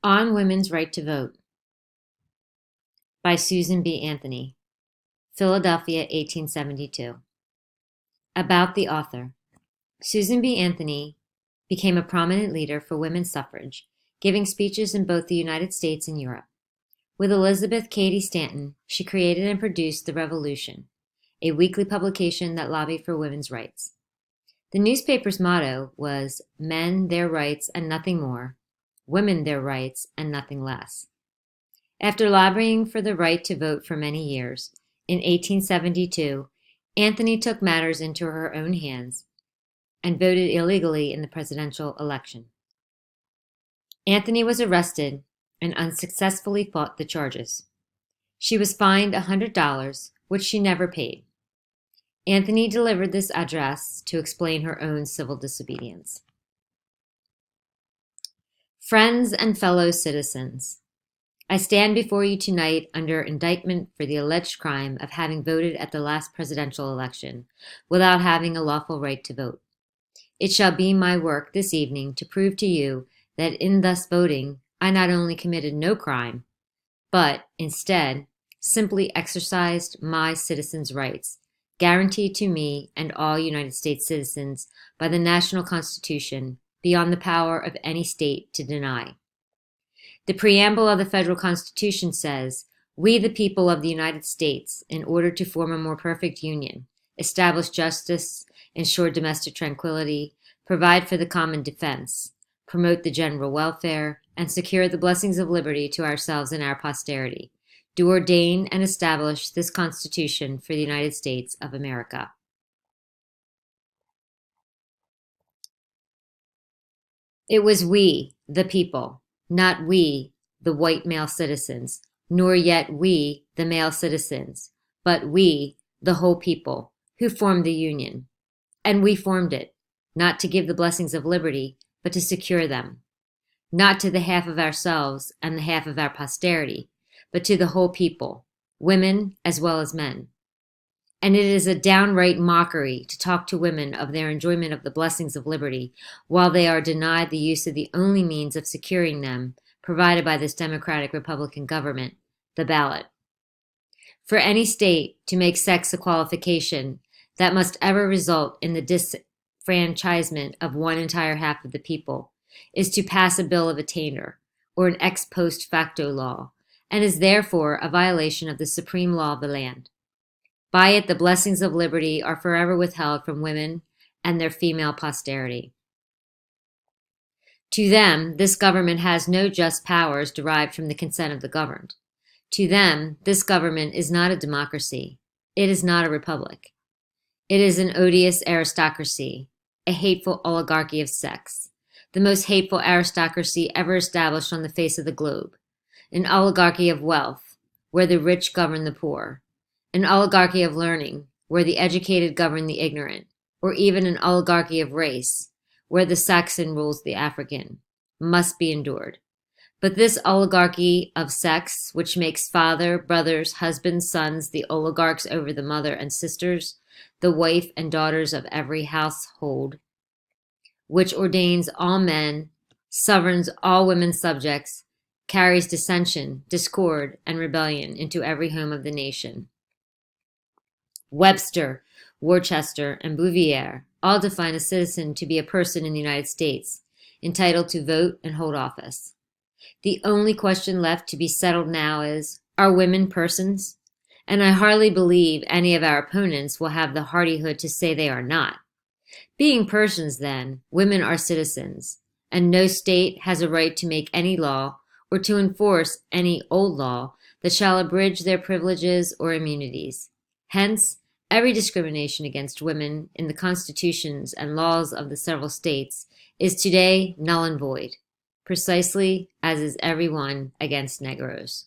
On Women's Right to Vote by Susan B. Anthony, Philadelphia, 1872. About the author. Susan B. Anthony became a prominent leader for women's suffrage, giving speeches in both the United States and Europe. With Elizabeth Cady Stanton, she created and produced The Revolution, a weekly publication that lobbied for women's rights. The newspaper's motto was "Men their rights and nothing more, women their rights and nothing less." After lobbying for the right to vote for many years, in 1872, Anthony took matters into her own hands and voted illegally in the presidential election. Anthony was arrested and unsuccessfully fought the charges. She was fined $100, which she never paid. Anthony delivered this address to explain her own civil disobedience. Friends and fellow citizens, I stand before you tonight under indictment for the alleged crime of having voted at the last presidential election without having a lawful right to vote. It shall be my work this evening to prove to you that in thus voting, I not only committed no crime, but, instead, simply exercised my citizens' rights, guaranteed to me and all United States citizens by the national Constitution beyond the power of any state to deny. The preamble of the federal Constitution says, "We, the people of the United States, in order to form a more perfect union, establish justice, ensure domestic tranquility, provide for the common defense, promote the general welfare, and secure the blessings of liberty to ourselves and our posterity, do ordain and establish this Constitution for the United States of America." It was we, the people, not we, the white male citizens, nor yet we, the male citizens, but we, the whole people, who formed the Union. And we formed it, not to give the blessings of liberty, but to secure them, not to the half of ourselves and the half of our posterity, but to the whole people, women as well as men. And it is a downright mockery to talk to women of their enjoyment of the blessings of liberty while they are denied the use of the only means of securing them provided by this democratic Republican government, the ballot. For any state to make sex a qualification that must ever result in the disfranchisement of one entire half of the people is to pass a bill of attainder or an ex post facto law, and is therefore a violation of the supreme law of the land. By it, the blessings of liberty are forever withheld from women and their female posterity. To them, this government has no just powers derived from the consent of the governed. To them, this government is not a democracy. It is not a republic. It is an odious aristocracy, a hateful oligarchy of sex, the most hateful aristocracy ever established on the face of the globe, an oligarchy of wealth, where the rich govern the poor, an oligarchy of learning, where the educated govern the ignorant, or even an oligarchy of race, where the Saxon rules the African, must be endured. But this oligarchy of sex, which makes father, brothers, husbands, sons the oligarchs over the mother and sisters, the wife and daughters of every household, which ordains all men, sovereigns all women's subjects, carries dissension, discord, and rebellion into every home of the nation. Webster, Worcester, and Bouvier all define a citizen to be a person in the United States, entitled to vote and hold office. The only question left to be settled now is, are women persons? And I hardly believe any of our opponents will have the hardihood to say they are not. Being persons, then, women are citizens, and no state has a right to make any law or to enforce any old law that shall abridge their privileges or immunities. Hence, every discrimination against women in the constitutions and laws of the several states is today null and void, precisely as is every one against Negroes.